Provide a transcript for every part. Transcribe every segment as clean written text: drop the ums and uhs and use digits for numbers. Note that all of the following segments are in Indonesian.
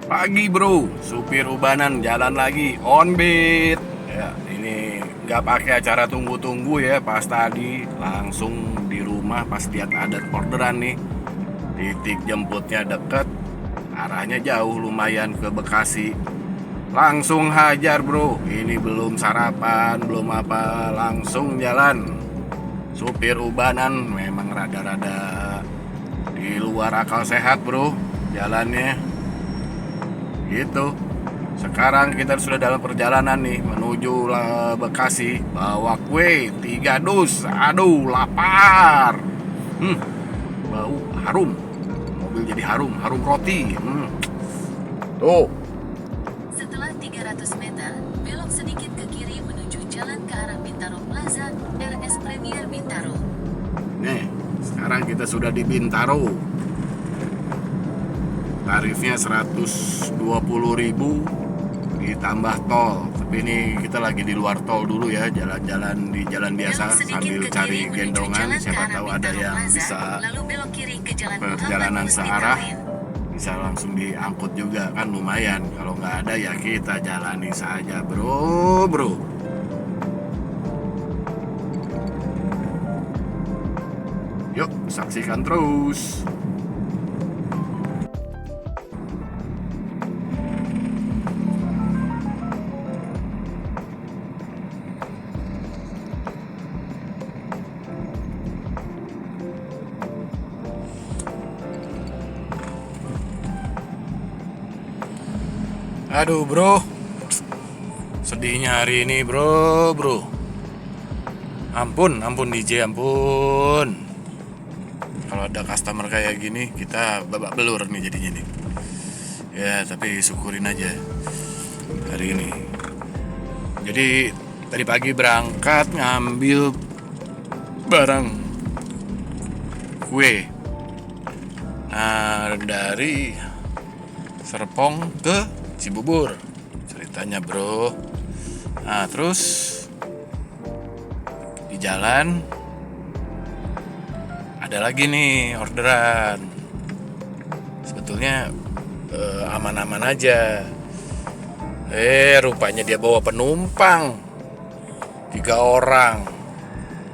Pagi bro, supir ubanan jalan lagi on beat. Ya, ini nggak pakai acara tunggu-tunggu ya. Pas tadi langsung di rumah pas lihat ada orderan nih. Titik jemputnya deket, arahnya jauh lumayan ke Bekasi. Langsung hajar bro. Ini belum sarapan, belum apa, langsung jalan. Supir ubanan memang rada-rada di luar akal sehat bro jalannya. Gitu. Sekarang kita sudah dalam perjalanan nih menuju Bekasi. Bawa kue 3 dus. Aduh, lapar. Bau harum. Mobil jadi harum, harum roti. Tuh. Setelah 300 meter, belok sedikit ke kiri menuju jalan ke arah Bintaro Plaza, RS Premier Bintaro. Nih, sekarang kita sudah di Bintaro. Tarifnya 120.000 ditambah tol. Tapi ini kita lagi di luar tol dulu ya, jalan-jalan di jalan biasa sambil cari gendongan. Siapa tahu ada yang bisa perjalanan searah, bisa langsung diangkut juga kan lumayan. Kalau nggak ada ya kita jalani saja bro. Yuk saksikan terus. Aduh bro, sedihnya hari ini bro. Ampun DJ, ampun. Kalau ada customer kayak gini, kita babak belur nih jadinya nih. Ya tapi syukurin aja hari ini. Jadi tadi pagi berangkat ngambil barang kue. Nah dari Serpong ke Cibubur ceritanya bro. Nah terus di jalan ada lagi nih orderan. Sebetulnya aman-aman aja. Rupanya dia bawa penumpang 3 orang.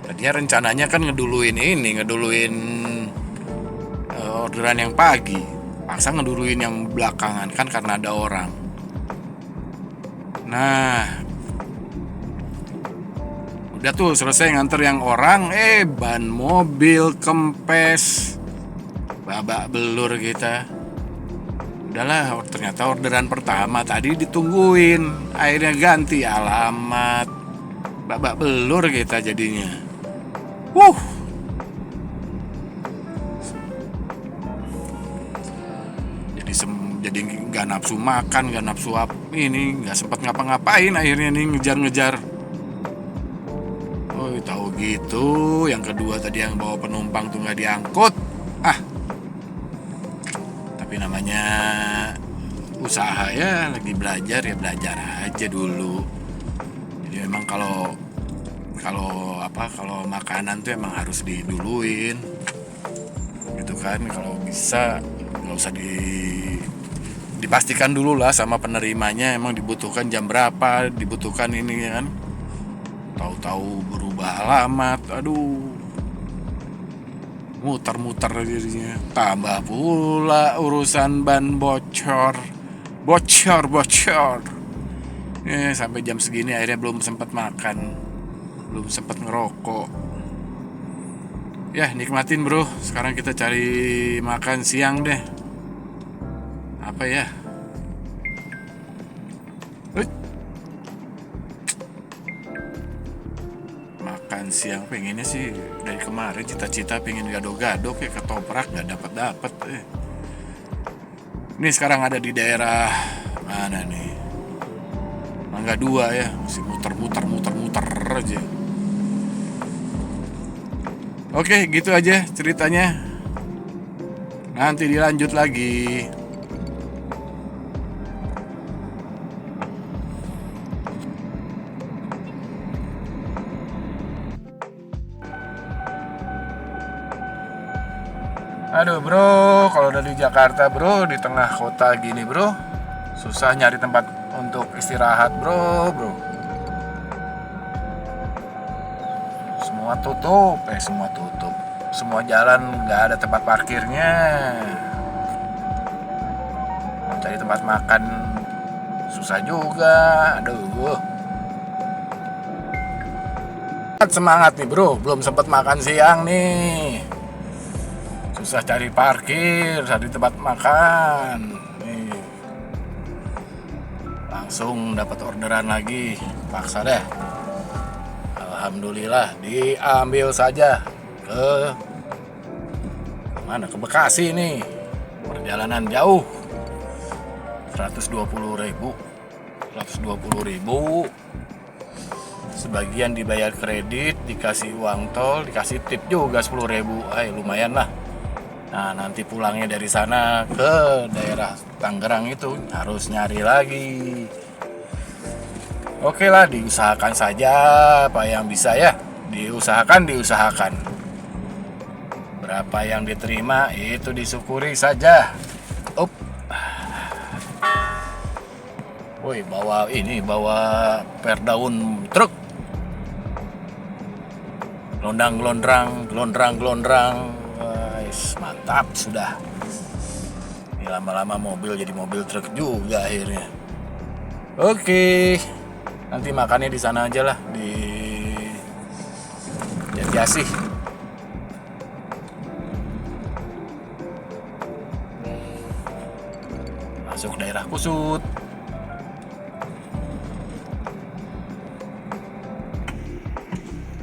Tadinya rencananya kan ngeduluin orderan yang pagi. Paksa ngeduluin yang belakangan kan karena ada orang. Nah, udah tuh selesai nganter yang orang, ban mobil kempes. Babak belur kita. Udahlah, ternyata orderan pertama tadi ditungguin. Akhirnya ganti alamat. Babak belur kita jadinya. Jadi nggak nafsu makan, nggak nafsu ini, nggak sempat ngapa-ngapain akhirnya nih ngejar-ngejar. Oh tahu gitu, yang kedua tadi yang bawa penumpang tuh nggak diangkut. Tapi namanya usaha ya, lagi belajar ya belajar aja dulu. Jadi memang kalau makanan tuh emang harus diduluin, gitu kan. Kalau bisa nggak usah dipastikan dulu lah sama penerimanya emang dibutuhkan jam berapa, dibutuhkan ini kan. Tahu-tahu berubah alamat, aduh, muter-muter dirinya. Tambah pula urusan ban bocor. Sampai jam segini akhirnya belum sempat makan, belum sempat ngerokok. Ya nikmatin bro. Sekarang kita cari makan siang deh. Apa ya? Makan siang pengennya sih dari kemarin cita-cita pengen gado-gado kayak ketoprak, nggak dapat. Ini sekarang ada di daerah mana nih? Mangga 2 ya, masih muter aja. Oke, gitu aja ceritanya. Nanti dilanjut lagi. Aduh bro, kalau dari Jakarta bro, di tengah kota gini bro, Susah nyari tempat untuk istirahat, bro. Semua tutup. Semua jalan nggak ada tempat parkirnya. Mau cari tempat makan susah juga. Aduh. Semangat nih, bro. Belum sempat makan siang nih. Susah cari parkir, cari tempat makan. Nih. Langsung dapat orderan lagi. Paksa deh. Alhamdulillah diambil saja ke mana? Ke Bekasi nih. Perjalanan jauh. 120.000. Sebagian dibayar kredit, dikasih uang tol, dikasih tip juga 10.000. Lumayan lah. Nah, nanti pulangnya dari sana ke daerah Tangerang itu harus nyari lagi. Oke lah, diusahakan saja apa yang bisa ya. Diusahakan. Berapa yang diterima itu disyukuri saja. Woi, bawa perdaun truk. Gelondrang. Mantap sudah. Ini lama-lama mobil jadi mobil truk juga akhirnya. Oke. Nanti makannya di sana aja lah, di Jatiasih. Masuk daerah Kusut.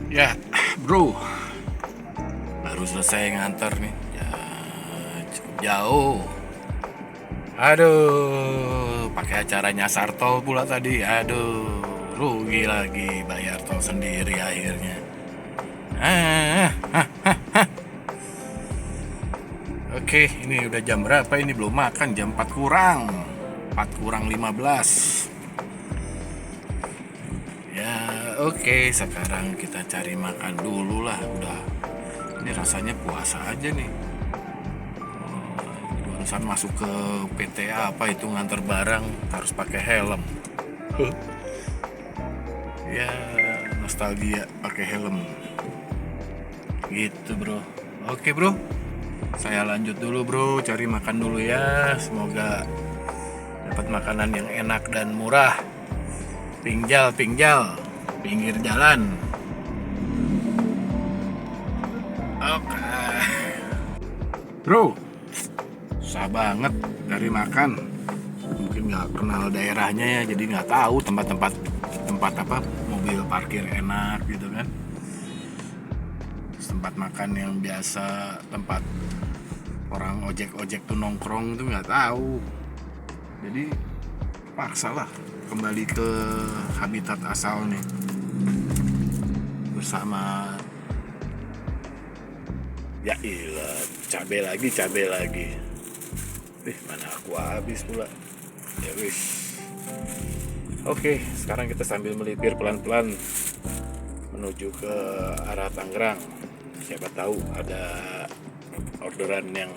Ya, bro. Baru selesai nganter nih. Ya, cukup jauh. Aduh, pakai acara nyasar tol pula tadi. Aduh, rugi lagi bayar tol sendiri akhirnya. Oke, ini udah jam berapa ini? Belum makan, jam 4 kurang 15. Ya, oke, sekarang kita cari makan dulu lah. Udah, ini rasanya puasa aja nih. Barusan masuk ke PTA apa itu nganter barang harus pakai helm. Ya, nostalgia pakai helm. Gitu, bro. Oke, bro. Saya lanjut dulu, bro. Cari makan dulu ya. Semoga dapat makanan yang enak dan murah. Pinjal, pinggir jalan. Oke. Bro, susah banget dari makan. Mungkin nggak kenal daerahnya ya, jadi nggak tahu tempat apa mobil parkir enak gitu kan. Tempat makan yang biasa, tempat orang ojek tuh nongkrong tuh nggak tahu. Jadi paksalah kembali ke habitat asal nih bersama ya ilah cabai lagi. Mana aku habis pula ya wis. Oke, sekarang kita sambil melipir pelan-pelan menuju ke arah Tangerang. Siapa tahu ada orderan yang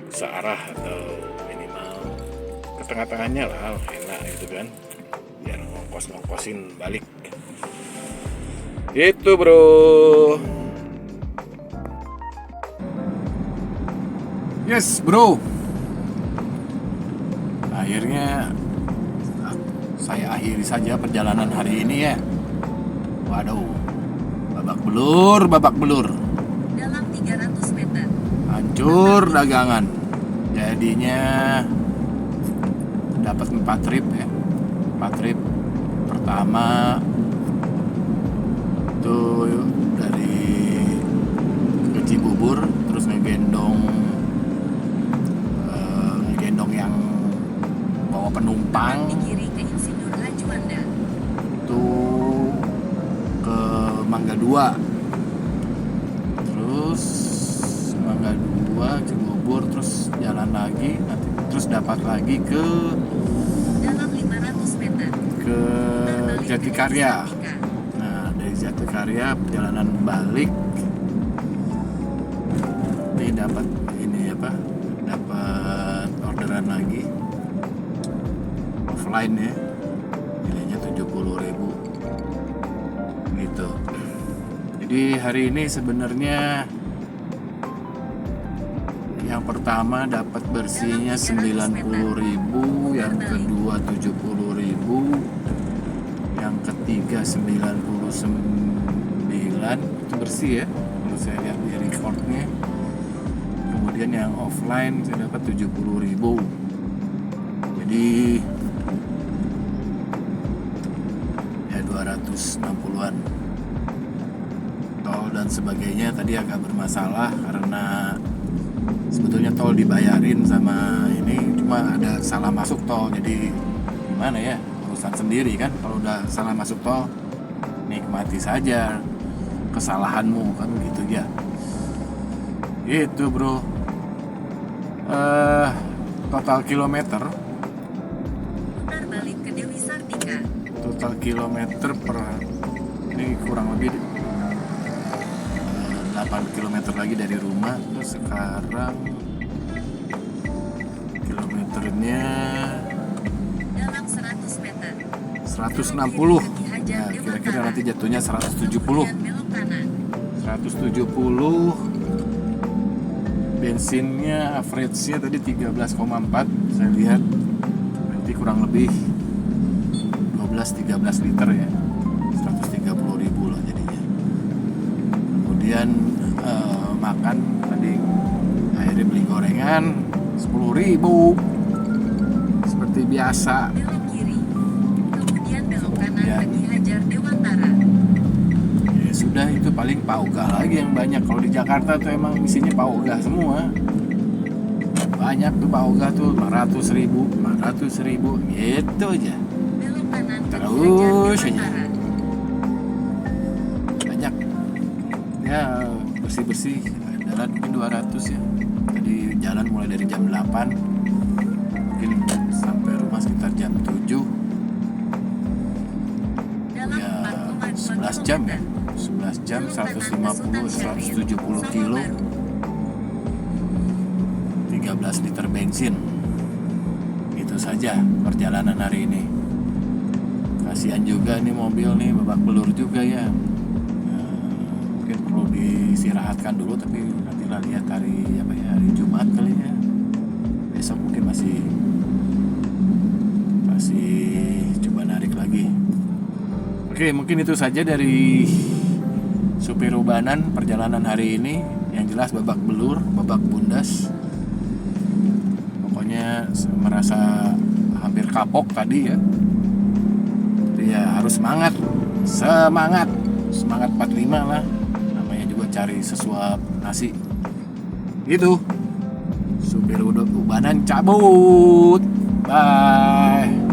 searah atau minimal ke tengah-tengahnya lah, enak gitu kan, biar ngongkosin balik gitu, bro. Yes, bro, akhirnya saya akhiri saja perjalanan hari ini ya. Waduh, babak belur. Dalam 300 meter. Hancur dagangan. Jadinya dapat 4 trip ya. 4 trip. Pertama itu dari ke Cibubur, terus ngegendong yang bawa penumpang. Di kiri ke Insinyur Lajuanda. Itu ke Mangga 2. Terus Mangga 2 Cibubur, terus jalan lagi, nanti terus dapat lagi ke dalam 500 meter ke Jatikarya. Nah, dari Jatikarya perjalanan balik ini dapat orderan lagi offline ya, nilainya 70.000 gitu. Jadi hari ini sebenarnya yang pertama dapat bersihnya 90.000, yang kedua 70.000, yang ketiga 99 itu bersih ya kalau saya lihat di recordnya. Kemudian yang offline saya dapat 70.000, jadi ya 260-an. Tol dan sebagainya tadi agak bermasalah karena sebetulnya tol dibayarin sama ini, cuma ada salah masuk tol. Jadi gimana ya, urusan sendiri kan. Kalau udah salah masuk tol, nikmati saja kesalahanmu kan gitu ya. Itu bro. Total kilometer, Putar balik ke Dewi Sartika. total kilometer per ini kurang lebih 8 km lagi dari rumah. Terus sekarang kilometernya Dalam 100 meter. 160. Nah, kira-kira nanti jatuhnya 170. Kemudian belok kanan. 170. Bensinnya average-nya tadi 13,4 saya lihat. Nanti kurang lebih 12-13 liter ya. 130.000 loh jadinya. Kemudian makan tadi akhirnya beli gorengan 10.000 seperti biasa. Belok kiri. Kemudian belok kanan Ya. ke Ki Hajar Dewantara. Ya sudah, itu paling paugah lagi yang banyak. Kalau di Jakarta tuh emang isinya paugah semua. Banyak tuh paugah tuh 500.000 gitu aja. Belok kanan ke Ki Terus Hajar aja. Dewantara. Banyak ya, bersih-bersih jalan mungkin 200 ya. Jadi jalan mulai dari jam 8 mungkin sampai rumah sekitar jam 7 Dalam ya, 4,2 11 jam ya, km. 11 jam, Belok kanan ke 150 Sultan 170 Syahrir, kilo, Sawah Baru. 13 liter bensin. Itu saja perjalanan hari ini. Kasihan juga nih mobil nih, babak belur juga ya. Mungkin perlu diistirahatkan dulu, tapi nantilah lihat hari apa ya, hari Jumat kali ya. Besok mungkin masih coba narik lagi. Oke, mungkin itu saja dari supir ubanan perjalanan hari ini. Yang jelas babak belur, babak bundas. Pokoknya merasa hampir kapok tadi ya. Tapi ya harus semangat 45 lah. Namanya juga cari sesuap nasi. Gitu. Supir ubanan cabut. Bye.